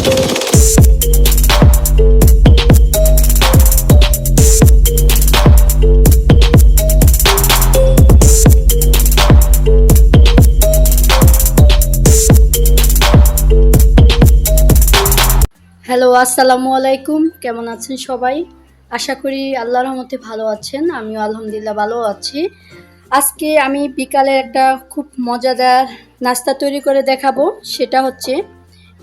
Hello, আসসালামু আলাইকুম। কেমন আছেন সবাই? আশা করি আল্লাহর রহমতে ভালো আছেন। আমিও আলহামদুলিল্লাহ ভালো আছি। আজকে আমি বিকালে একটা খুব মজাদার নাস্তা তৈরি করে দেখাবো। সেটা হচ্ছে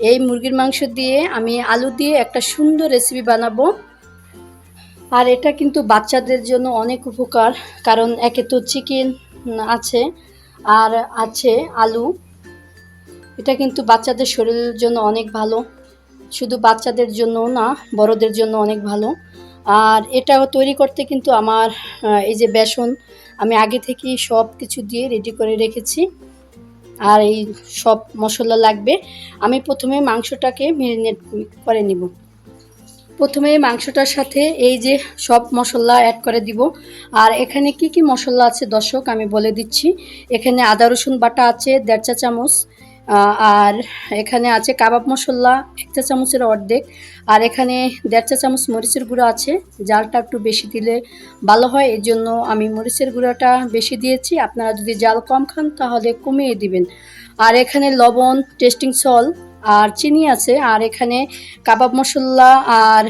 এই মুরগির মাংস দিয়ে আমি আলু দিয়ে একটা সুন্দর রেসিপি বানাবো। আর এটা কিন্তু বাচ্চাদের জন্য অনেক উপকার, কারণ একে তো চিকেন আছে আর আছে আলু। এটা কিন্তু বাচ্চাদের শরীরের জন্য অনেক ভালো, শুধু বাচ্চাদের জন্য না, বড়দের জন্য অনেক ভালো। আর এটা তৈরি করতে কিন্তু আমার এই যে বেসন আমি আগে থেকেই সব কিছু দিয়ে রেডি করে রেখেছি। আর এই সব মশলা লাগবে। আমি প্রথমে মাংসটাকে ম্যারিনেট করে নিব। প্রথমে মাংসটার সাথে এই যে সব মশলা অ্যাড করে দিব। আর এখানে কি কি মশলা আছে দর্শক আমি বলে দিচ্ছি। এখানে আদা রসুন বাটা আছে 1.5 চা চামচ, আর এখানে আছে কাবাব মশলা 1 চা চামচের অর্ধেক, আর এখানে 1.5 চা চামচ মরিচের গুঁড়ো আছে। জালটা একটু বেশি দিলে ভালো হয়, এর জন্য আমি মরিচের গুঁড়োটা বেশি দিয়েছি। আপনারা যদি জাল কম খান তাহলে কমিয়ে দিবেন। আর এখানে লবণ, টেস্টিং সল্ট আর চিনি আছে। আর এখানে কাবাব মশলা আর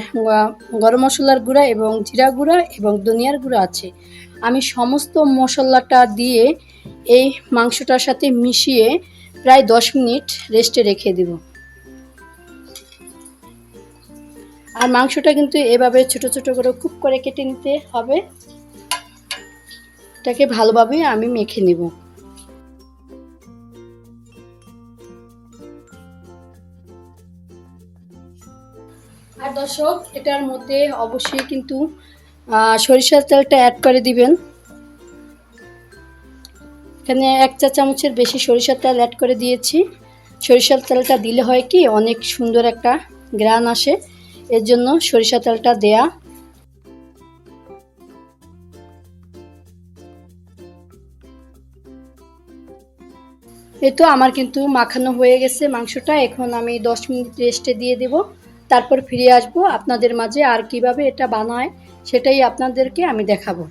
গরম মশলার গুঁড়া এবং জিরা গুঁড়া এবং ধনিয়ার গুঁড়া আছে। আমি সমস্ত মশলাটা দিয়ে এই মাংসটার সাথে মিশিয়ে প্রায় 10 মিনিট রেস্টে রেখে দেব। আর মাংসটা কিন্তু এভাবে ছোট ছোট করে কুক করে কেটে নিতে হবে। এটাকে ভালোভাবে আমি মেখে নেব। আর দর্শক, এটার মধ্যে অবশ্যই কিন্তু সরিষার তেলটা অ্যাড করে দিবেন। এখানে 1 চা চামচের বেশি সরিষার তেল অ্যাড করে দিয়েছি। সরিষার তেলটা দিলে হয় কি অনেক সুন্দর একটা ঘ্রাণ আসে, এর জন্য সরিষার তেলটা দেয়া। এই তো আমার কিন্তু মাখানো হয়ে গেছে মাংসটা। এখন আমি 10 মিনিট রেস্টে দিয়ে দেব, তারপর ফিরে আসব আপনাদের মাঝে। আর কিভাবে এটা বানায় সেটাই আপনাদেরকে আমি দেখাবো।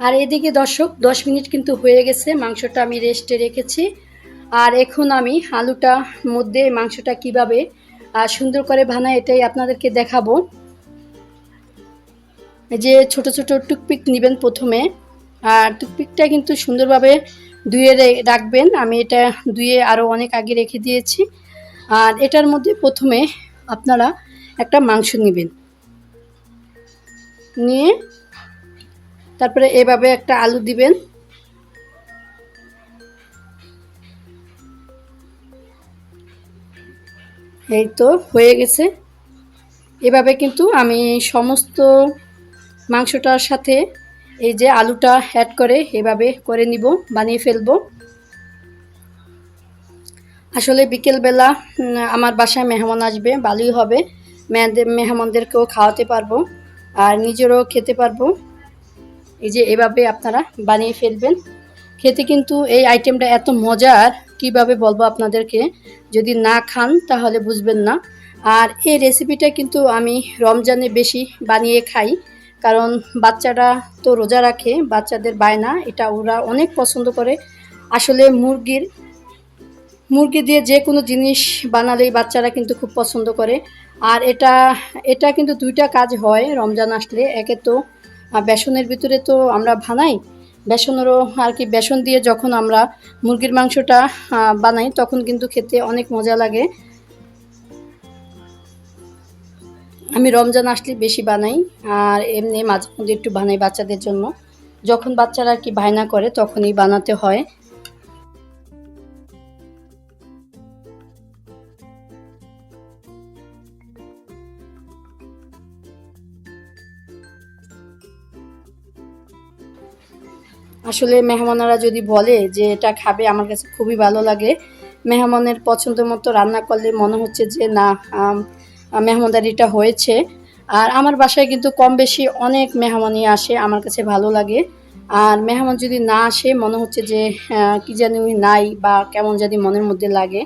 আর এদিকে দর্শক 10 মিনিট কিন্তু হয়ে গেছে, মাংসটা আমি রেস্টে রেখেছি। আর এখন আমি আলুটা মধ্যে মাংসটা কিভাবে সুন্দর করে বানাই এটাই আপনাদেরকে দেখাবো। এই যে ছোট ছোট টুকপিক নেবেন প্রথমে, আর টুকপিকটা কিন্তু সুন্দরভাবে ধুয়ে রাখবেন। আমি এটা ধুয়ে আরও অনেক আগে রেখে দিয়েছি। আর এটার মধ্যে প্রথমে আপনারা একটা মাংস নেবেন, নিয়ে তারপরে এভাবে একটা আলু দিবেন। এই তো হয়ে গেছে। এভাবে কিন্তু আমি সমস্ত মাংসটার সাথে এই যে আলুটা অ্যাড করে এভাবে করে নিব, বানিয়ে ফেলবো। আসলে বিকেলবেলা আমার বাসায় মেহমান আসবে, ভালোই হবে। মেহমানদেরকেও খাওয়াতে পারবো আর নিজেরও খেতে পারবো। এই যে এভাবে আপনারা বানিয়ে ফেলবেন। খেতে কিন্তু এই আইটেমটা এত মজার, কিভাবে বলবো আপনাদেরকে, যদি না খান তাহলে বুঝবেন না। আর এই রেসিপিটা কিন্তু আমি রমজানে বেশি বানিয়ে খাই, কারণ বাচ্চারা তো রোজা রাখে, বাচ্চাদের বায়না, এটা ওরা অনেক পছন্দ করে। আসলে মুরগি দিয়ে যে কোনো জিনিস বানালেই বাচ্চারা কিন্তু খুব পছন্দ করে। আর এটা কিন্তু দুইটা কাজ হয় রমজান আসলে। একে তো বেসনের ভিতরে তো আমরা বানাই, বেসনেরও আর কি, বেসন দিয়ে যখন আমরা মুরগির মাংসটা বানাই তখন কিন্তু খেতে অনেক মজা লাগে। আমি রমজান আসলে বেশি বানাই, আর এমনি মাঝে মধ্যে একটু বানাই বাচ্চাদের জন্য। যখন বাচ্চারা আর কি বায়না করে তখনই বানাতে হয়। আসলে মেহমানরা যদি বলে যে এটা খাবে, আমার কাছে খুবই ভালো লাগে। মেহমানের পছন্দ মতো রান্না করলে মনে হচ্ছে যে না, মেহমানদারিটা হয়েছে। আর আমার বাসায় কিন্তু কম বেশি অনেক মেহমানই আসে, আমার কাছে ভালো লাগে। আর মেহমান যদি না আসে মনে হচ্ছে যে কি জানি উনি নাই বা কেমন জানি মনের মধ্যে লাগে।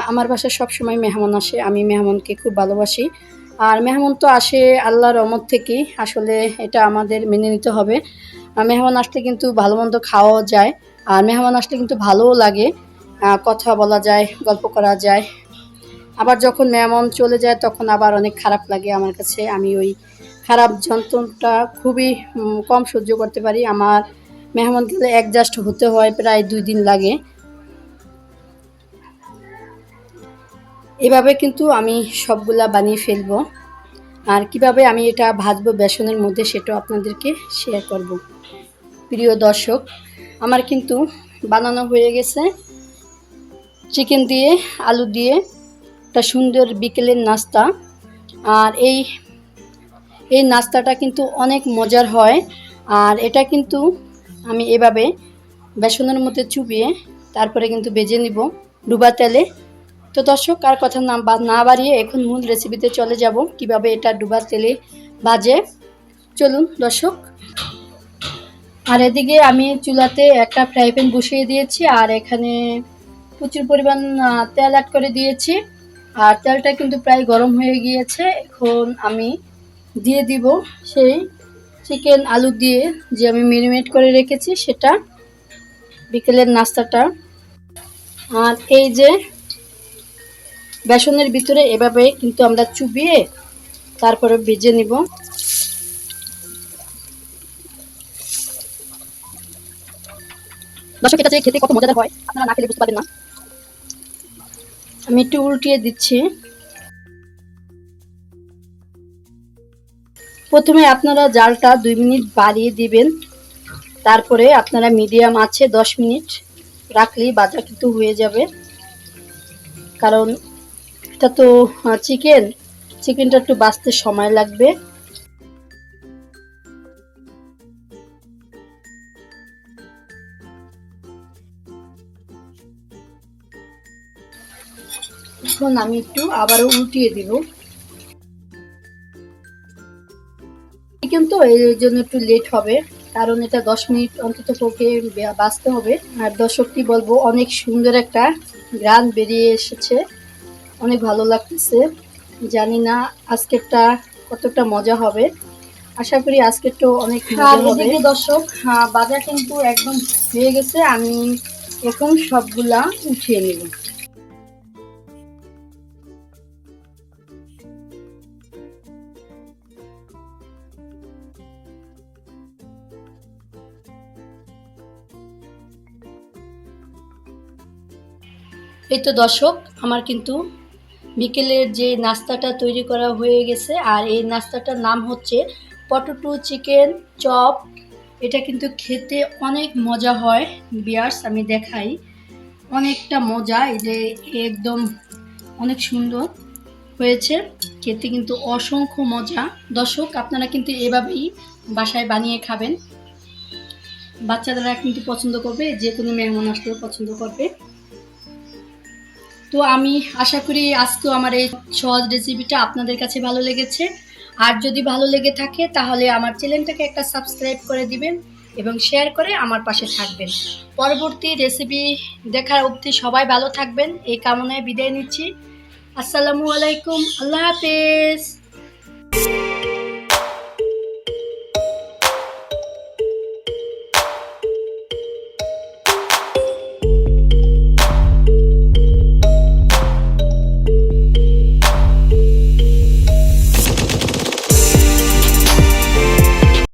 আমার বাসায় সবসময় মেহমান আসে, আমি মেহমানকে খুব ভালোবাসি। আর মেহমান তো আসে আল্লাহর রহমত থেকেই, আসলে এটা আমাদের মেনে নিতে হবে। মেহমান আসলে কিন্তু ভালো মন্দ খাওয়াও যায়, আর মেহমান আসলে কিন্তু ভালোও লাগে, কথা বলা যায়, গল্প করা যায়। আবার যখন মেহমান চলে যায় তখন আবার অনেক খারাপ লাগে আমার কাছে। আমি ওই খারাপ যন্ত্রণাটা খুবই কম সহ্য করতে পারি। আমার মেহমান গেলে অ্যাডজাস্ট হতে হয়, প্রায় 2 দিন লাগে। এভাবে কিন্তু আমি সবগুলা বানিয়ে ফেলবো। আর কিভাবে আমি এটা ভাজবো বেসনের মধ্যে সেটাও আপনাদেরকে শেয়ার করব। প্রিয় দর্শক, আমার কিন্তু বানানো হয়ে গেছে চিকেন দিয়ে, আলু দিয়ে একটা সুন্দর বিকেলের নাস্তা। আর এই নাস্তাটা কিন্তু অনেক মজার হয়। আর এটা কিন্তু আমি এভাবে বেসনের মধ্যে চুবিয়ে তারপরে কিন্তু ভেজে নিব ডুবা তেলে। তো দর্শক, আর কথা না বাড়িয়ে এখন মূল রেসিপিতে চলে যাব, কিভাবে এটা ডুবা তেলে ভাজে। চলুন দর্শক। আর এদিকে আমি চুলাতে একটা ফ্রাই প্যান বসিয়ে দিয়েছি, আর এখানে প্রচুর পরিমাণ তেল অ্যাড করে দিয়েছি। আর তেলটা কিন্তু প্রায় গরম হয়ে গিয়েছে। এখন আমি দিয়ে দিব সেই চিকেন আলু দিয়ে যে আমি ম্যারিনেট করে রেখেছি সেটা, বিকেলের নাস্তাটা। আর এই যে বেসনের ভিতরে এভাবে কিন্তু আমরা চুবিয়ে তারপরে ভেজে নিব। দর্শক, এটা যে খেতে কত মজাদার হয় আপনারা না খেলে বুঝতে পারবেন না। আমি একটু উল্টিয়ে দিচ্ছি। প্রথমে আপনারা জালটা 2 মিনিট বাড়িয়ে দিবেন, তারপরে আপনারা মিডিয়াম আছে 10 মিনিট রাখলেই ভাজা কিন্তু হয়ে যাবে। কারণ এটা তো চিকেনটা একটু বাঁচতে সময় লাগবে। এখন আমি একটু আবারও উল্টিয়ে দিব। চিকেন তো এই জন্য একটু লেট হবে, কারণ এটা 10 মিনিট অন্তত পক্ষে বাঁচতে হবে। আর দর্শকটি বলবো, অনেক সুন্দর একটা ঘ্রাণ বেরিয়ে এসেছে, অনেক ভালো লাগতেছে। জানি না আজকেরটা কতটা মজা হবে, আশা করি আজকেরটা অনেক মজা হবে। এদিকে দর্শক, বাজার কিন্তু একদম হয়ে গেছে, আমি এখন সবগুলা উঠিয়ে নেব। এই তো দর্শক, আমার কিন্তু বিকেলের যে নাস্তাটা তৈরি করা হয়ে গেছে। আর এই নাস্তাটার নাম হচ্ছে পটেটো চিকেন চপ। এটা কিন্তু খেতে অনেক মজা হয় বিয়ার্স, আমি দেখাই। অনেকটা মজা, এই যে একদম অনেক সুন্দর হয়েছে, খেতে কিন্তু অসংখ্য মজা। দর্শক, আপনারা কিন্তু এভাবেই বাসায় বানিয়ে খাবেন, বাচ্চারা কিন্তু পছন্দ করবে, যে কোনো মেহমান আসলেও পছন্দ করবে। তো আমি আশা করি আজকেও আমার এই সহজ রেসিপিটা আপনাদের কাছে ভালো লেগেছে। আর যদি ভালো লেগে থাকে তাহলে আমার চ্যানেলটাকে একটা সাবস্ক্রাইব করে দিবেন এবং শেয়ার করে আমার পাশে থাকবেন। পরবর্তী রেসিপি দেখার অবধি সবাই ভালো থাকবেন এই কামনায় বিদায় নিচ্ছি। আসসালামু আলাইকুম, আল্লাহ হাফেজ।